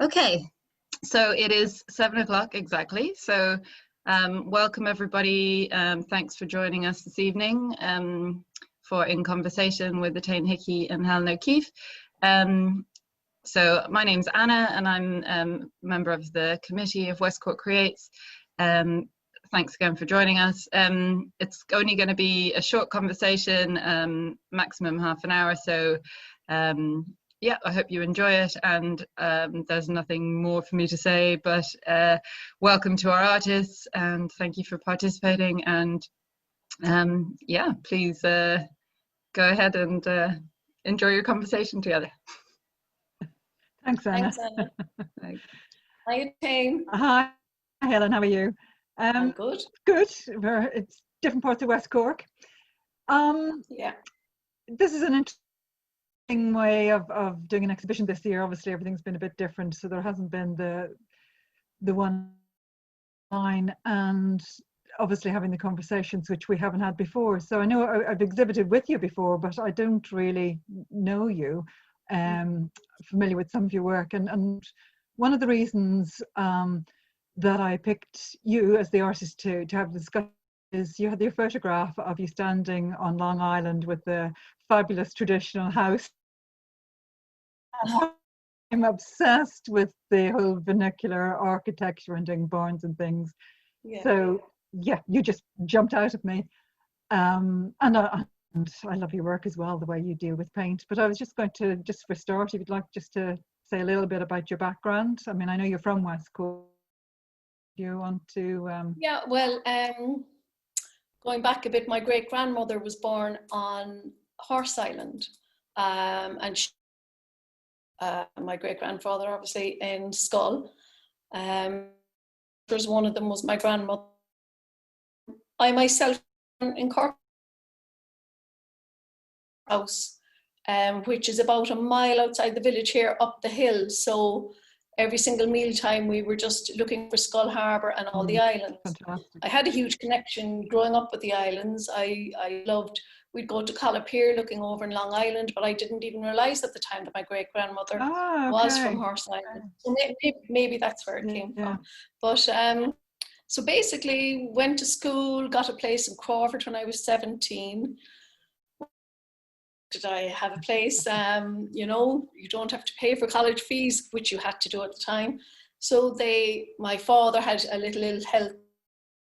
Okay, so it is 7 o'clock exactly. So welcome everybody. Thanks for joining us this evening for In Conversation with Etain Hickey and Helen O'Keefe. So my name's Anna and I'm a member of the committee of West Cork Creates. Thanks again for joining us. It's only going to be a short conversation, maximum half an hour. So yeah, I hope you enjoy it, and there's nothing more for me to say, but welcome to our artists and thank you for participating, and yeah, please go ahead and enjoy your conversation together. Thanks, Anna. Thanks, Anna. Thanks. Hi, Etain. Hi, Helen, how are you? I'm good. Good. It's different parts of West Cork. Yeah. This is an interesting way of doing an exhibition this year. Obviously, everything's been a bit different, so there hasn't been the one line, and obviously having the conversations which we haven't had before. So I know I've exhibited with you before, but I don't really know you. Familiar with some of your work, and one of the reasons that I picked you as the artist to have the discussion is you had your photograph of you standing on Long Island with the fabulous traditional house. I'm obsessed with the whole vernacular architecture and doing barns and things. Yeah. So yeah, you just jumped out at me, and I love your work as well, the way you deal with paint. But I was just going to, just for start, if you'd like just to say a little bit about your background. I mean, I know you're from West Cork. Do you want to? Yeah, well, going back a bit, my great-grandmother was born on Horse Island, and my great-grandfather, obviously, in Skull. There's one of them was my grandmother. I myself in Cork house, which is about a mile outside the village here up the hill. So every single meal time we were just looking for Skull Harbour and all the islands. Fantastic. I had a huge connection growing up with the islands. I loved, we'd go to Pier looking over in Long Island, but I didn't even realise at the time that my great-grandmother was from Horse Island. So maybe that's where it came from. But so basically went to school, got a place in Crawford when I was 17. Did I have a place? You know, you don't have to pay for college fees, which you had to do at the time. So my father had a little ill health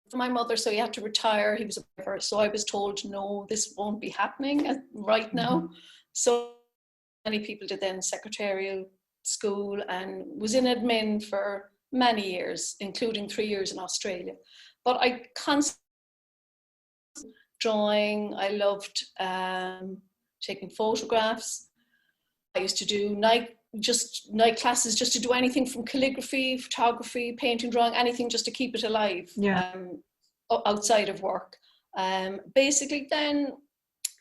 for my mother, so he had to retire. He was a driver. So I was told, no, this won't be happening right now. So many people did then secretarial school and was in admin for many years, including 3 years in Australia. But I constantly drawing. I loved taking photographs. I used to do night classes just to do anything from calligraphy, photography, painting, drawing, anything just to keep it alive outside of work. Basically then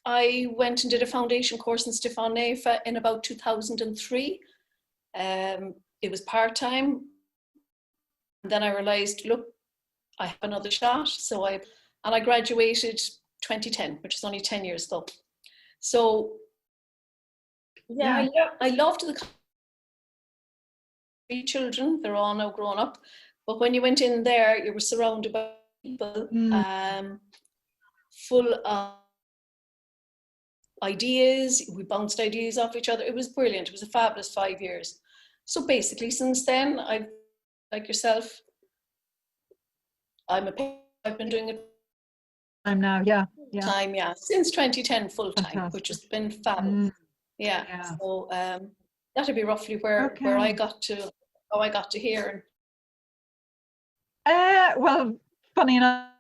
I went and did a foundation course in Stefan Nefa in about 2003. It was part-time. Then I realized, look, I have another shot. So I graduated 2010, which is only 10 years ago. So yeah. I loved the 3 children. They're all now grown up. But when you went in there, you were surrounded by people full of ideas. We bounced ideas off each other. It was brilliant. It was a fabulous 5 years. So basically, since then, I've, like yourself, I've been doing it. I'm now, since 2010 full time, which has been fabulous. So that'd be roughly where I got to, how I got to here. Well, funny enough,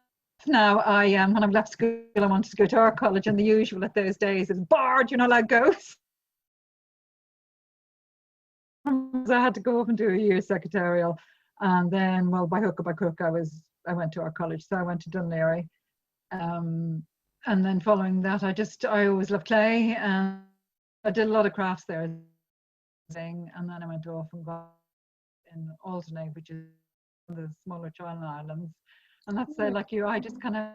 now when I've left school, I wanted to go to art college, and the usual at those days is barred, you're not allowed to go. So I had to go up and do a year's secretarial, and then, well, by hook or by crook, I went to art college. So I went to Dunleary. And then following that, I always loved clay, and I did a lot of crafts there. And then I went off and got in Alternate, which is one of the smaller Channel Islands. And that's like you, I just kind of.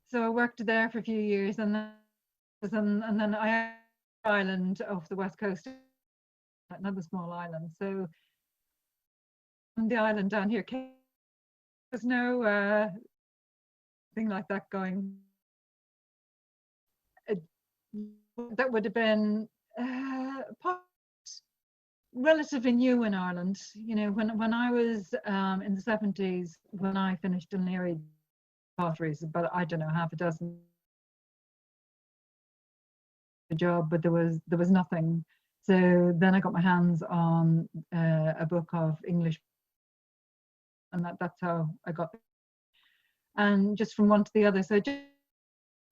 So I worked there for a few years, and then I Island off the west coast another small island. So on the island down here, there's no thing like that going. That would have been relatively new in Ireland. You know, when I was in the 70s, when I finished in Leary potteries, but I don't know, half a dozen job, but there was nothing. So then I got my hands on a book of English, and that's how I got. And just from one to the other, so just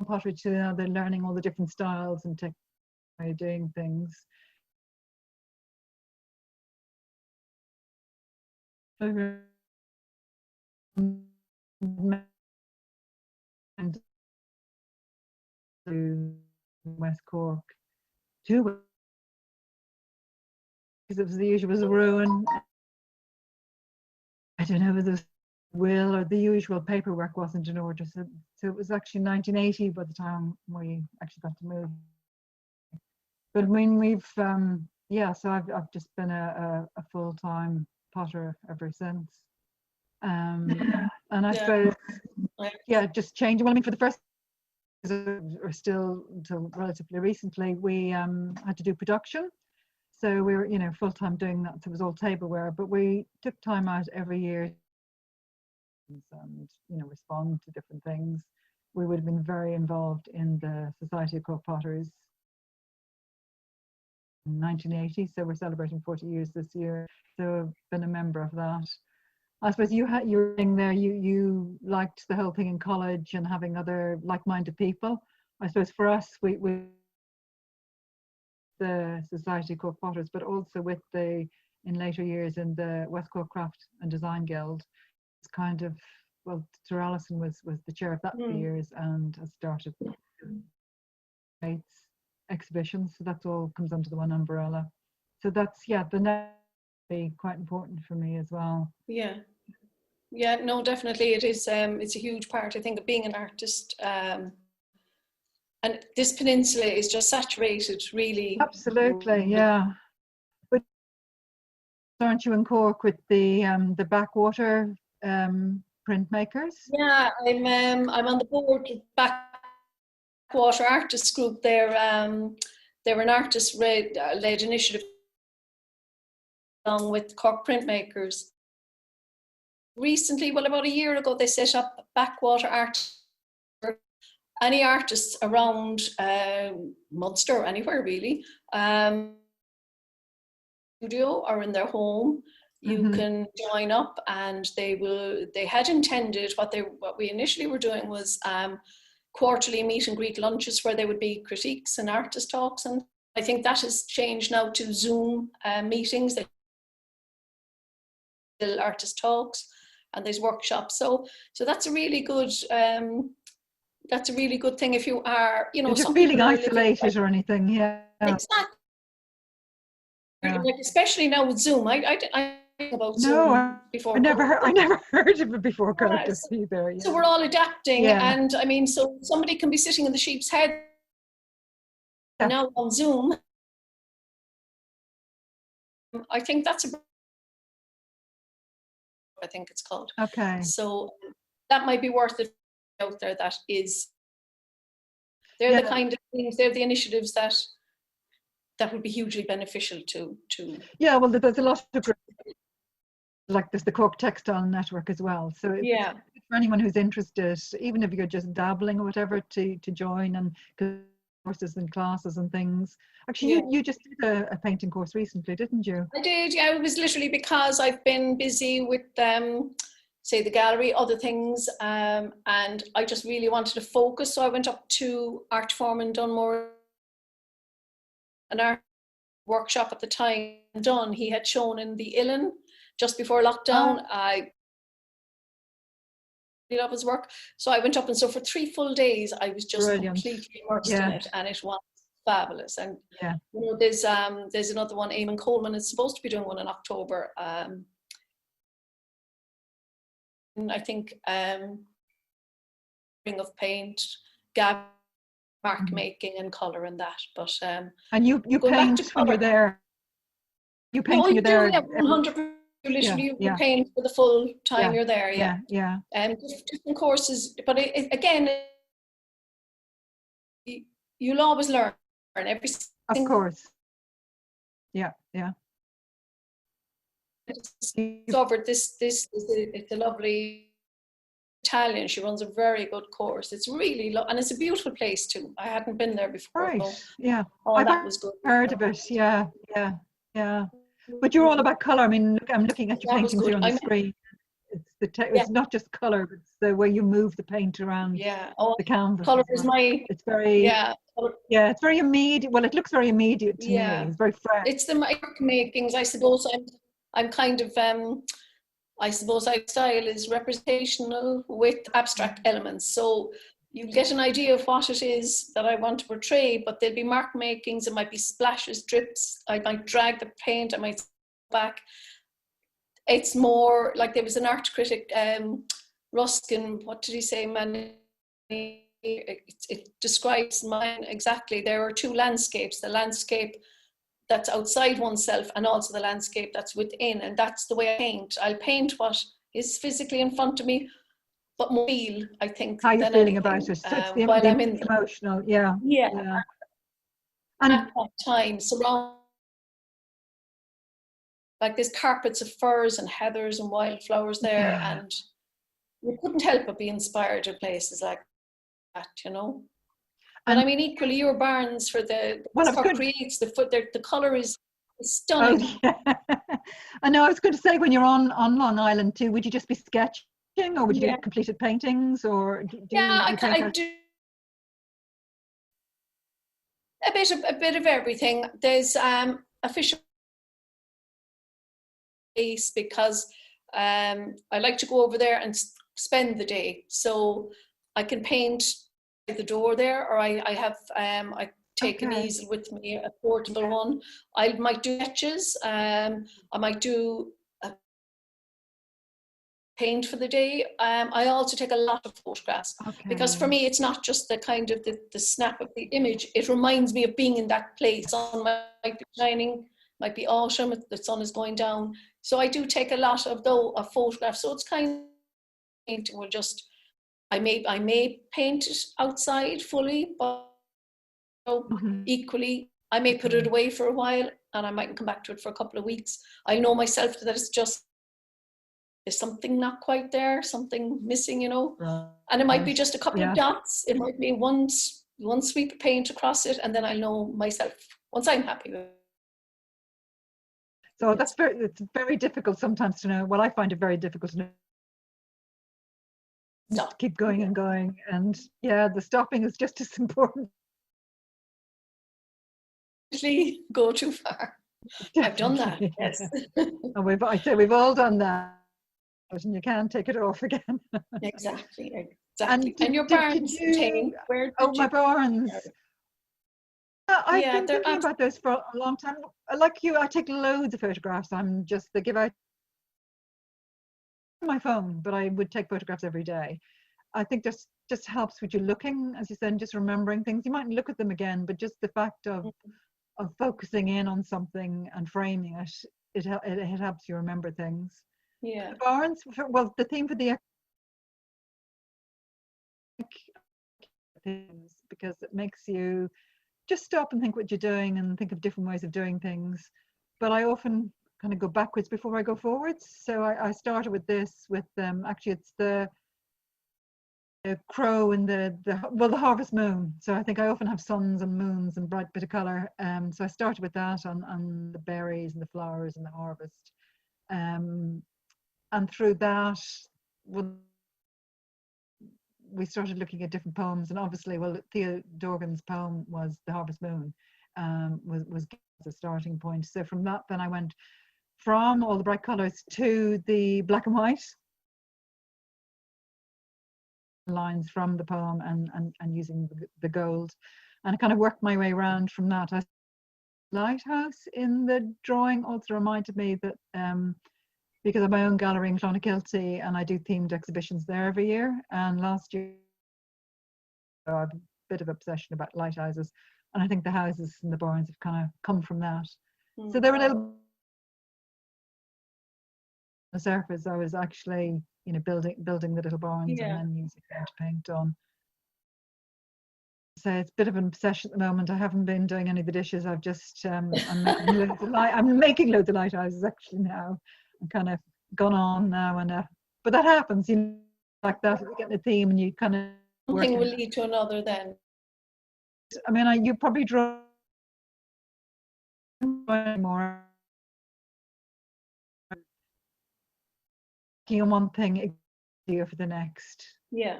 pottery to the other, learning all the different styles and techniques of doing things. To West Cork, because it was the usual, it was a ruin. I don't know whether it was will or the usual paperwork wasn't in order. So it was actually 1980 by the time we actually got to move. But I mean, we've yeah. So I've just been a full-time potter ever since. And I suppose yeah, just changing. Well, I mean, for the first, or still until relatively recently, we had to do production. So we were, you know, full-time doing that. So it was all tableware, but we took time out every year and, you know, respond to different things. We would have been very involved in the Society of Cork Potters in 1980. So we're celebrating 40 years this year. So I've been a member of that. I suppose you were in there, you liked the whole thing in college and having other like-minded people. I suppose for us, we the Society of Cork Potters, but also with in later years in the West Cork Craft and Design Guild. It's kind of, well, Sir Alison was the chair of that for years and has started Creates Exhibition. So that's all comes under the one umbrella. So that's, yeah, the net be quite important for me as well. Yeah. Yeah, no, definitely it is. It's a huge part, I think, of being an artist. And this peninsula is just saturated, really. Absolutely, yeah. But aren't you in Cork with the backwater printmakers? Yeah, I'm on the board of Backwater Artists Group. They're an artist-led initiative along with Cork printmakers. Recently, well, about a year ago, they set up Backwater Art. Any artists around Munster or anywhere really, studio or in their home, you can join up, and they had intended, what we initially were doing was quarterly meet and greet lunches where there would be critiques and artist talks, and I think that has changed now to Zoom meetings, artist talks, and there's workshops. So that's a really good thing if you are, you know, if you're feeling isolated or anything. Yeah, exactly. Yeah. Like, especially now with Zoom, I about Zoom before. I never heard of it before COVID either. Yeah. So we're all adapting, and I mean, so somebody can be sitting in the sheep's head now on Zoom. I think that's I think it's called. Okay. So that might be worth it out there. That is, they're the kind of things, they're the initiatives that would be hugely beneficial to. Yeah, well, there's a lot of groups, like there's the Cork Textile Network as well. So yeah, for anyone who's interested, even if you're just dabbling or whatever, to join and courses and classes and things. Actually, you just did a painting course recently, didn't you? I did, yeah. It was literally because I've been busy with say the gallery, other things, and I just really wanted to focus. So I went up to Art Form in Dunmore, an art workshop at the time done. He had shown in the Etain just before lockdown. I really love his work. So I went up, and so for 3 full days I was just completely immersed in it, and it was fabulous. And you know, there's another one, Eamon Coleman is supposed to be doing one in October. I think ring of paint, mark making and colour and that. But and you paint when you're there. You paint No, when you you're do, there. yeah, 100%. Literally, you Yeah, paint for the full time you're there, yeah. yeah. Different courses, but again, you'll always learn every Of single. course. Yeah. Discovered this is it's a lovely Italian. She runs a very good course. It's really and it's a beautiful place too. I hadn't been there before. Right. So Yeah. that was good. Heard of it. Yeah. But you're all about color. I mean, look, I'm looking at your That was paintings here good. on the screen. It's Yeah. it's not just color, but it's the way you move the paint around the canvas. Color is It's very it's very immediate. Well, it looks very immediate to me. It's very fresh. It's the makings, I suppose. I'm kind of I suppose my style is representational with abstract elements. So you get an idea of what it is that I want to portray, but there'll be mark makings, it might be splashes, drips, I might drag the paint, I might back. It's more like there was an art critic, Ruskin, what did he say, man? It describes mine exactly. There are two landscapes, the landscape that's outside oneself and also the landscape that's within, and that's the way I paint. I'll paint what is physically in front of me, but more feel, I think, how you're feeling anything, about it. So it's while I'm in emotional, And And at that time, surround like there's carpets of furs and heathers and wildflowers there, and you couldn't help but be inspired in places like that, you know. And I mean, equally, your barns for the West Cork Creates, the colour is stunning. Oh, yeah. I know, I was going to say, when you're on Long Island too, would you just be sketching, or would you do completed paintings, or I do a bit of everything. There's a official place because I like to go over there and spend the day, so I can paint at the door there, or I have I take an easel with me, a portable one. I might do sketches. I might do a paint for the day. I also take a lot of photographs because for me it's not just the kind of the snap of the image. It reminds me of being in that place. The sun might be shining, might be autumn, the sun is going down. So I do take a lot of photographs. So it's kind of painting will just, I may paint it outside fully, but equally I may put it away for a while and I mightn't come back to it for a couple of weeks. I know myself that it's just, there's something not quite there, something missing, you know. And it might be just a couple of dots. It might be one sweep of paint across it, and then I know myself once I'm happy with it. So it's very difficult sometimes to know. Well, I find it very difficult to know. Just keep going and going, and the stopping is just as important. Go too far. Definitely. I've done that. Yes. And we've all done that, and you can't take it off again. Exactly. And your barns, where did my barns. I've been thinking about those for a long time. Like you, I take loads of photographs. They give out my phone, but I would take photographs every day. I think this just helps with you looking, as you said, just remembering things. You mightn't look at them again, but just the fact of focusing in on something and framing it helps you remember things. Yeah. The barns, well, the theme for the things, because it makes you just stop and think what you're doing and think of different ways of doing things. But I often kind of go backwards before I go forwards. So I started with this, with actually it's the crow and the harvest moon. So I think I often have suns and moons and bright bit of color. So I started with that on the berries and the flowers and the harvest. And through that, we started looking at different poems, and obviously, well, Theo Dorgan's poem was The Harvest Moon, was the starting point. So from that, then I went from all the bright colors to the black and white lines from the poem and using the gold, and I kind of worked my way around from that. Lighthouse in the drawing also reminded me that because of my own gallery in Clonakilty, and I do themed exhibitions there every year. And last year, I have a bit of obsession about lighthouses, and I think the houses and the barns have kind of come from that. So they're a little the surface. I was actually, you know, building the little barns and then using them to paint on. So it's a bit of an obsession at the moment. I haven't been doing any of the dishes. I've just I'm making loads of lighthouses actually now. I'm kind of gone on now, and but that happens, you know, like that. You get the theme, and you kind of one thing will lead to another. Then I mean, you probably draw more on one thing here for the next. Yeah.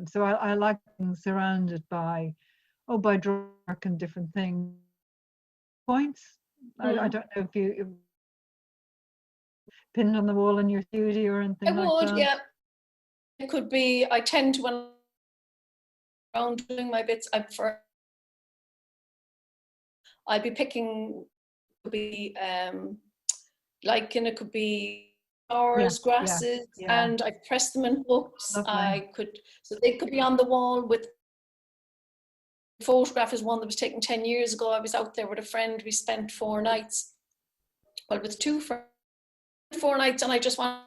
So I like being surrounded by drawing and different things. Points. I don't know if you pinned on the wall in your studio or anything like that. I would, yeah. It could be. I tend to, when I'm around doing my bits, I'd be picking. Could be lichen. It could be flowers, grasses, and I pressed them in books. Lovely. So they could be on the wall. With the photograph is one that was taken 10 years ago. I was out there with a friend. We spent 4 nights. Well, with 2 for 4 nights, and I just want.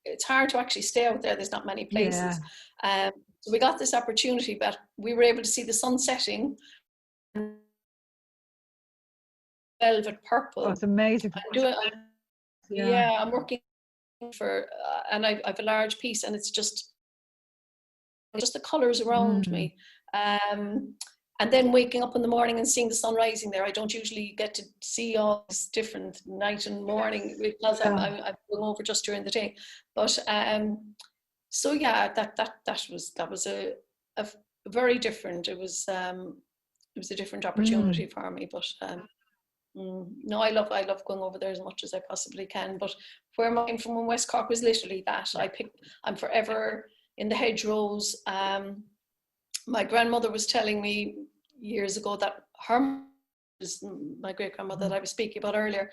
It's hard to actually stay out there. There's not many places. So we got this opportunity, but we were able to see the sun setting. Velvet purple. Oh, it's amazing. I'm working for, and I have a large piece, and it's just the colours around me. And then waking up in the morning and seeing the sun rising there. I don't usually get to see all this different night and morning because I'm going over just during the day. But so yeah, that was a very different. It was a different opportunity for me. But no, I love going over there as much as I possibly can. But where I'm from in West Cork was literally that. I'm forever in the hedgerows. My grandmother was telling me years ago that my great grandmother that I was speaking about earlier,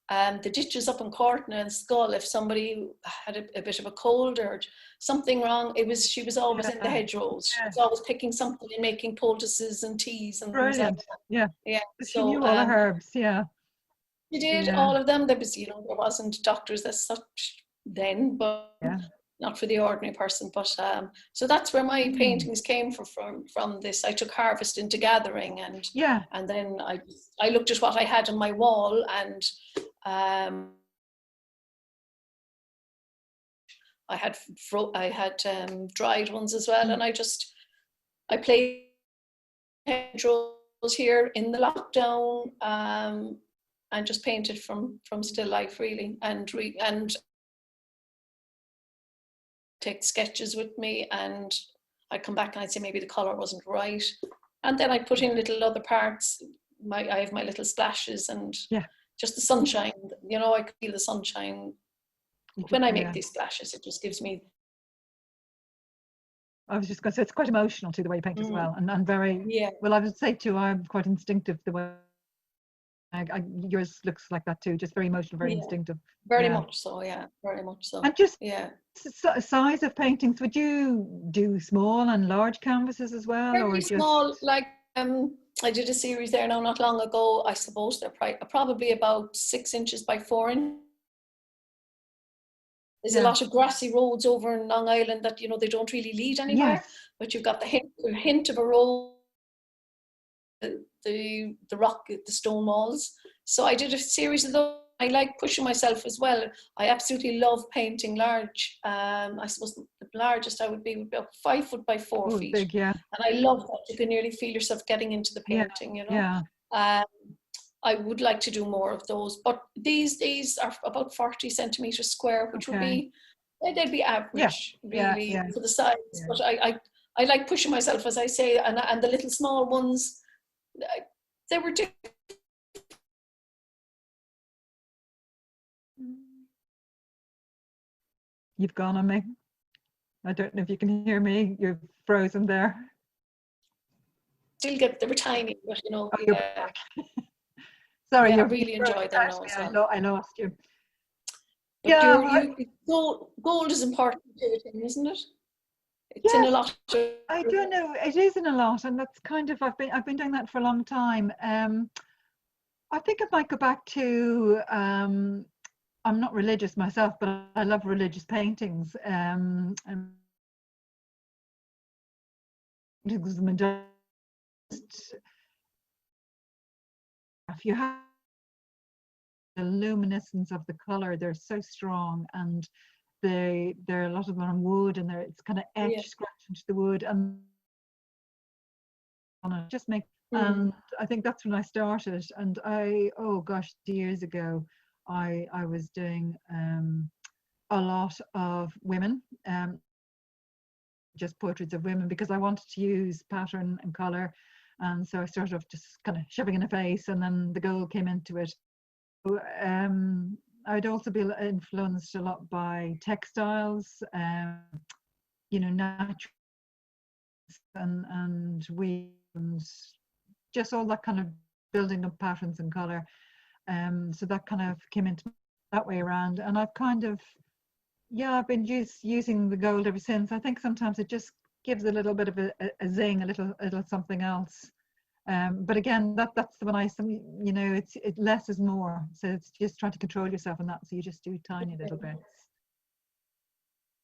the ditches up in Cortna and Skull, if somebody had a bit of a cold or something wrong, she was always in the hedgerows. She was always picking something and making poultices and teas and things like that. Yeah. She knew all the herbs. Yeah. She did all of them. There was, there wasn't doctors as such then, but not for the ordinary person. But so that's where my paintings came from this. I took harvest into gathering, and then I looked at what I had on my wall, and I had dried ones as well, and I played hedgerows here in the lockdown, and just painted from still life really, and take sketches with me, and I'd come back and I'd say maybe the colour wasn't right, and then I'd put in little other parts. I have my little splashes, and just the sunshine, I could feel the sunshine when I make these splashes. It just gives me. I was just going to say, it's quite emotional too, the way you paint as well, and very well. I would say too, I'm quite instinctive the way. Yours looks like that too, just very emotional, very instinctive. Very much so, very much so. And just size of paintings, would you do small and large canvases as well? Very small, like I did a series there now not long ago. I suppose they're probably about 6 inches by 4 inches. There's a lot of grassy roads over in Long Island that, they don't really lead anywhere, but you've got the hint of a road, the rock, the stone walls. So I did a series of those. I like pushing myself as well. I absolutely love painting large. I suppose the largest I would be about 5 foot by 4 feet. Big, and I love that you can nearly feel yourself getting into the painting, I would like to do more of those, but these are about 40 centimeters square, which would be, they'd be average really for the size. But I like pushing myself, as I say, and the little small ones, they were different. You've gone on me. I don't know if you can hear me. You're frozen there. They were tiny, but Sorry, I really enjoyed them now as well. I lost you. But gold is important to it, isn't it? It's in a lot. I don't know. It is in a lot, and that's kind of I've been doing that for a long time. I think I might go back to I'm not religious myself, but I love religious paintings. And if you have the luminescence of the color, they're so strong, and they're a lot of them on wood, and it's kind of etched, scratched into the wood, and it just makes. And I think that's when I started. And oh gosh, years ago, I was doing a lot of women, just portraits of women, because I wanted to use pattern and color. And so I started off just kind of shoving in a face, and then the gold came into it. I'd also be influenced a lot by textiles, you know, natural and weaves, just all that kind of building of patterns and color. So that kind of came into that way around, and I've kind of, I've been using the gold ever since. I think sometimes it just gives a little bit of a zing, a little something else. But again, that's the one you know, it's less is more. So it's just trying to control yourself in that. So you just do tiny little bits.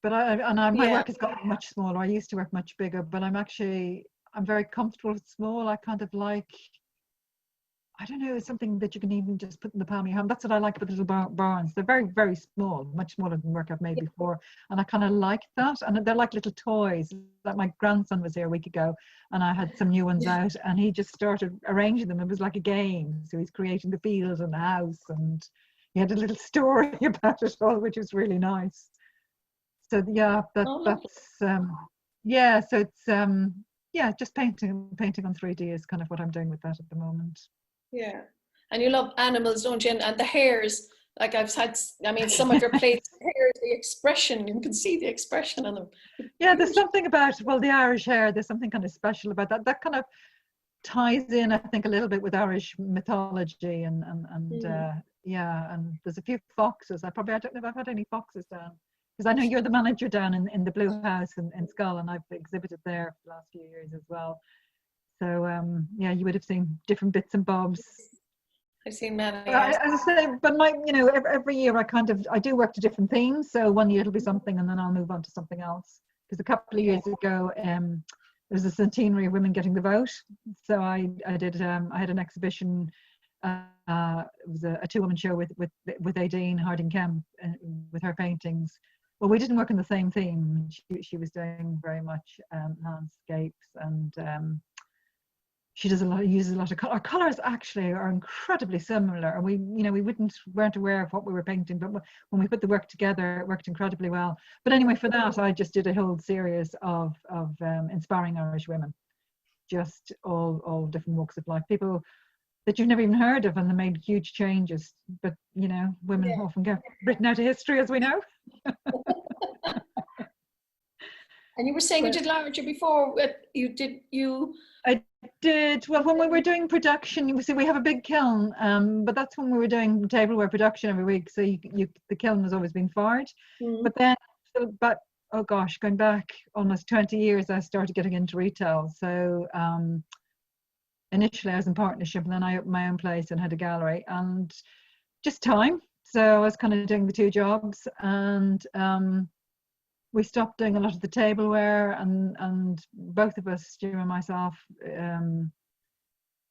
But my work has gotten much smaller. I used to work much bigger, but I'm very comfortable with small. I kind of like, I don't know, something that you can even just put in the palm of your hand. That's what I like about the little barns. They're very, very small, much smaller than work I've made before. And I kind of like that. And they're like little toys. Like my grandson was here a week ago, and I had some new ones out, and he just started arranging them. It was like a game. So he's creating the field and the house, and he had a little story about it all, which was really nice. So that's so it's just painting on 3D is kind of what I'm doing with that at the moment. Yeah, and you love animals, don't you? And the hairs, like some of your plates, hairs, the expression, you can see the expression on them. Yeah, there's something about, the Irish hair, there's something kind of special about that. That kind of ties in, I think, a little bit with Irish mythology and there's a few foxes. I don't know if I've had any foxes down, because I know you're the manager down in the Blue House in Skull, and I've exhibited there for the last few years as well. So you would have seen different bits and bobs. I've seen many. As I say, but every year I do work to different themes. So one year it'll be something, and then I'll move on to something else. Because a couple of years ago, there was a centenary of women getting the vote. So I had an exhibition. It was a two-woman show with Etain Hickey with her paintings. Well, we didn't work on the same theme. She was doing very much landscapes, and she uses a lot of color. Our colors actually are incredibly similar, and we weren't aware of what we were painting, but when we put the work together, it worked incredibly well. But anyway, for that, I just did a whole series of inspiring Irish women, just all different walks of life, people that you've never even heard of, and they made huge changes. But women often get written out of history, as we know. And you were saying you did larger before. I did. Well, when we were doing production, you see, we have a big kiln, but that's when we were doing tableware production every week. So the kiln has always been fired. But then, going back almost 20 years, I started getting into retail. So initially I was in partnership, and then I opened my own place and had a gallery, and just time. So I was kind of doing the two jobs, and we stopped doing a lot of the tableware, and both of us, Stu and myself,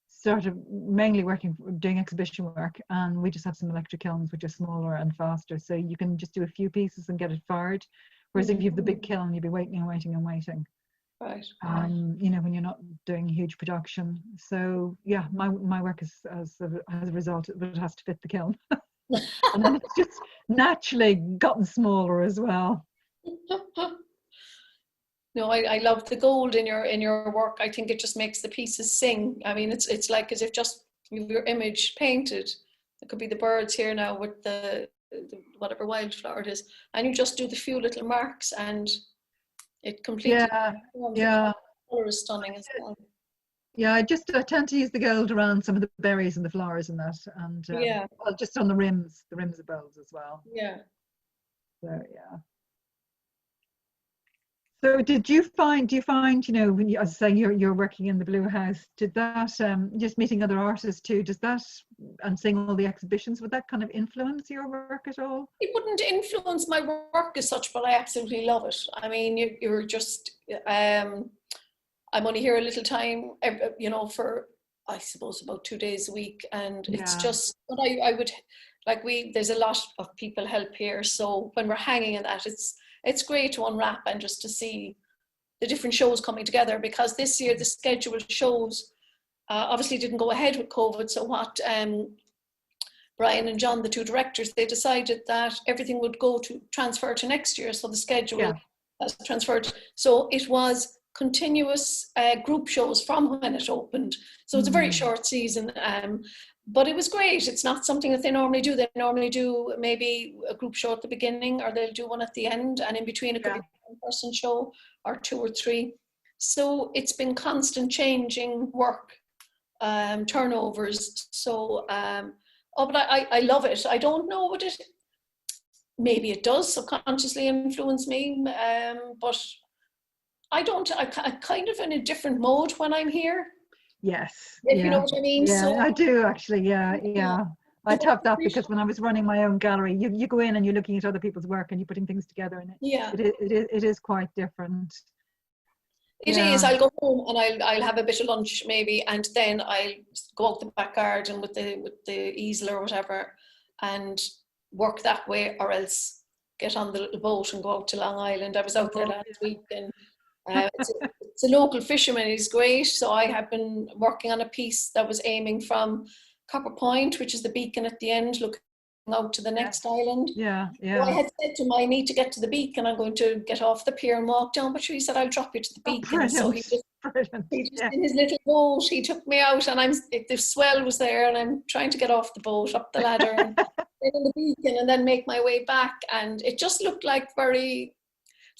started mainly doing exhibition work, and we just have some electric kilns which are smaller and faster, so you can just do a few pieces and get it fired, whereas if you have the big kiln, you'd be waiting and waiting and waiting. Right. When you're not doing huge production. So yeah, my work is as a result, it has to fit the kiln. And then it's just naturally gotten smaller as well. No, I love the gold in your work. I think it just makes the pieces sing. I mean, it's like as if just your image painted. It could be the birds here now with the whatever wildflower it is, and you just do the few little marks, and it completely the color is stunning as well. Yeah, I tend to use the gold around some of the berries and the flowers and that, and just on the rims of bowls as well. Yeah. So yeah. So do you find, when you, as I say, you're working in the Blue House, did that, just meeting other artists too, does that, and seeing all the exhibitions, would that kind of influence your work at all? It wouldn't influence my work as such, but I absolutely love it. I mean, you're just, I'm only here a little time, for, I suppose, about 2 days a week. And it's just, but I would, there's a lot of people help here. So when we're hanging in that, it's great to unwrap and just to see the different shows coming together, because this year the scheduled shows obviously didn't go ahead with COVID. So what Brian and John, the two directors, they decided that everything would go to transfer to next year. So the schedule has transferred. So it was continuous group shows from when it opened. So it's a very short season. But it was great. It's not something that they normally do. They normally do maybe a group show at the beginning, or they'll do one at the end, and in between it could be a one-person show or 2 or 3. So it's been constant changing work, turnovers. So, but I love it. I don't know what it, maybe it does subconsciously influence me, but I'm kind of in a different mode when I'm here. Yes. If you know what I mean. Yeah, so, I do actually. Yeah. I'd have that, because when I was running my own gallery, you go in and you're looking at other people's work and you're putting things together, and it is quite different. It is. I'll go home and I'll have a bit of lunch maybe, and then I'll go out the back garden with the easel or whatever, and work that way, or else get on the little boat and go out to Long Island. I was out there last week, and it's a local fisherman. He's great. So I have been working on a piece that was aiming from Copper Point, which is the beacon at the end, looking out to the next island. So I had said to him, I need to get to the beacon. I'm going to get off the pier and walk down. But he said, I'll drop you to the beacon. So he just in his little boat, he took me out, and the swell was there, and I'm trying to get off the boat, up the ladder, and then in the beacon, and then make my way back. And it just looked like very,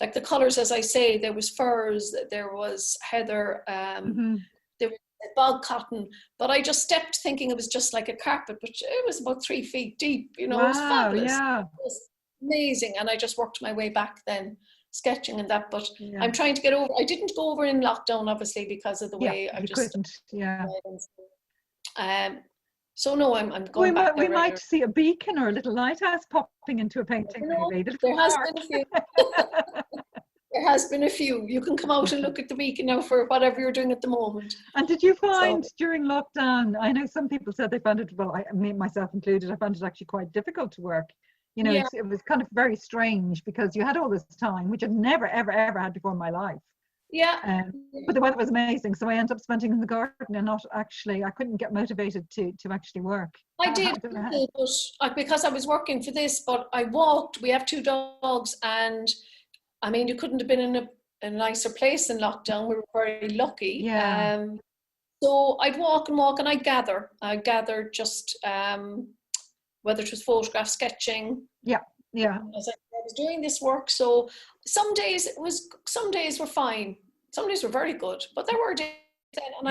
like the colours, as I say, there was furs, there was heather, there was bog cotton, but I just stepped thinking it was just like a carpet, but it was about 3 feet deep, it was fabulous. It was amazing. And I just worked my way back then, sketching and that, but I'm trying to get over, I didn't go over in lockdown, obviously, because of the way I just couldn't. So no, I'm going back. We might see a beacon or a little lighthouse popping into a painting, maybe. There has been a few. There has been a few. You can come out and look at the beacon now for whatever you're doing at the moment. And did you find during lockdown, I know some people said they found it, well, myself included, I found it actually quite difficult to work. It was kind of very strange, because you had all this time, which I've never, ever, ever had before in my life. But the weather was amazing, so I ended up spending in the garden and I couldn't get motivated to actually work. I did, but because I was working for this, but I walked. We have 2 dogs, and I mean, you couldn't have been in a nicer place in lockdown. We were very lucky. So I'd walk and I'd gather. I'd gather just whether it was photograph, sketching. As I was doing this work, so some days were fine. Some days were very good, but there were days, and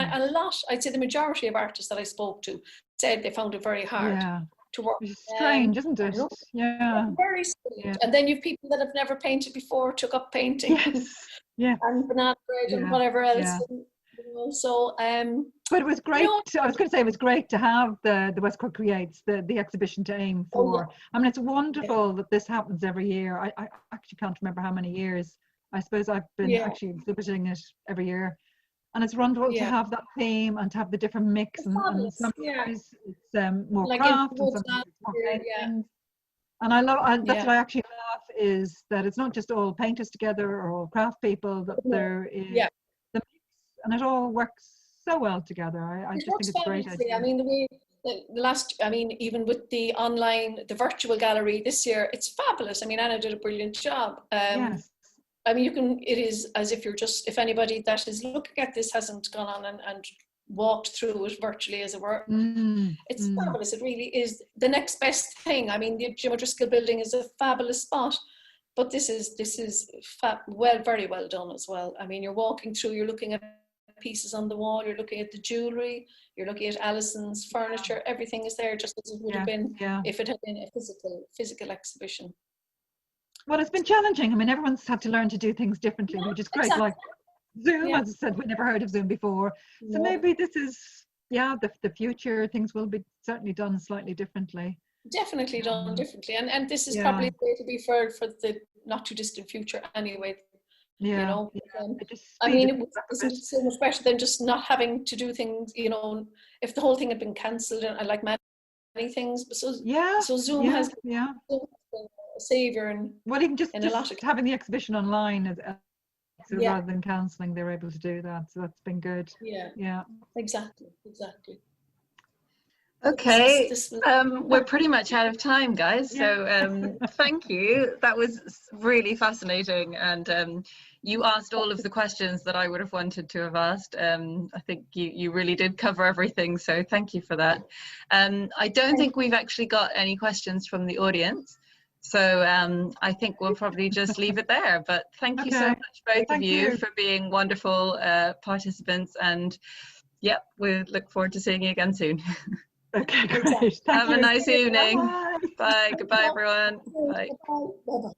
I'd say the majority of artists that I spoke to said they found it very hard to work. It's strange, isn't it? Very strange. And then you've people that have never painted before, took up painting. And banana bread and whatever else. So but it was great. I was going to say it was great to have the West Cork Creates, the exhibition to aim for. I mean, it's wonderful that this happens every year. I actually can't remember how many years. I suppose I've been actually exhibiting it every year, and it's wonderful to have that theme and to have the different mix. And sometimes it's more like craft, and sometimes it's more painting. And I love, that's what I actually love, is that it's not just all painters together or all craft people, that there is the mix, and it all works so well together. I just think it's a great idea. I mean, even with the online, the virtual gallery this year, it's fabulous. I mean, Anna did a brilliant job. I mean, it is as if you're just, if anybody that is looking at this hasn't gone on and walked through it virtually, as it were. It's fabulous. It really is the next best thing. I mean, the Jim O'Driscoll building is a fabulous spot, but this is very well done as well. I mean, you're walking through, you're looking at pieces on the wall, you're looking at the jewellery, you're looking at Alison's furniture, everything is there just as it would have been if it had been a physical exhibition. Well, it's been challenging. I mean, everyone's had to learn to do things differently, which is great. Exactly. Like Zoom, Yeah. as I said, we never heard of Zoom before. So No, maybe this is, yeah, the future. Things will be certainly done slightly differently. definitely done differently, and this is Yeah. probably the way to be for the not too distant future anyway. Yeah. You know, It just I mean, speeded up a isn't bit. it so much better than just not having to do things? You know, if the whole thing had been cancelled, and like many things, Yeah. so Zoom Yeah. has Yeah. been a savior in Well, even just a lot of having the exhibition online, so yeah, rather than cancelling, they were able to do that. So that's been good. yeah, Yeah. exactly. Okay, This was we're pretty much out of time, guys. So thank you. That was really fascinating, and you asked all of the questions that I would have wanted to have asked. I think you really did cover everything, so thank you for that. I don't think we've actually got any questions from the audience, so I think we'll probably just leave it there. But thank you so much, both of you, for being wonderful participants, and yeah, we look forward to seeing you again soon. Okay, great. Thank Have you. a nice evening. Bye. Bye. Goodbye, everyone. Bye. bye.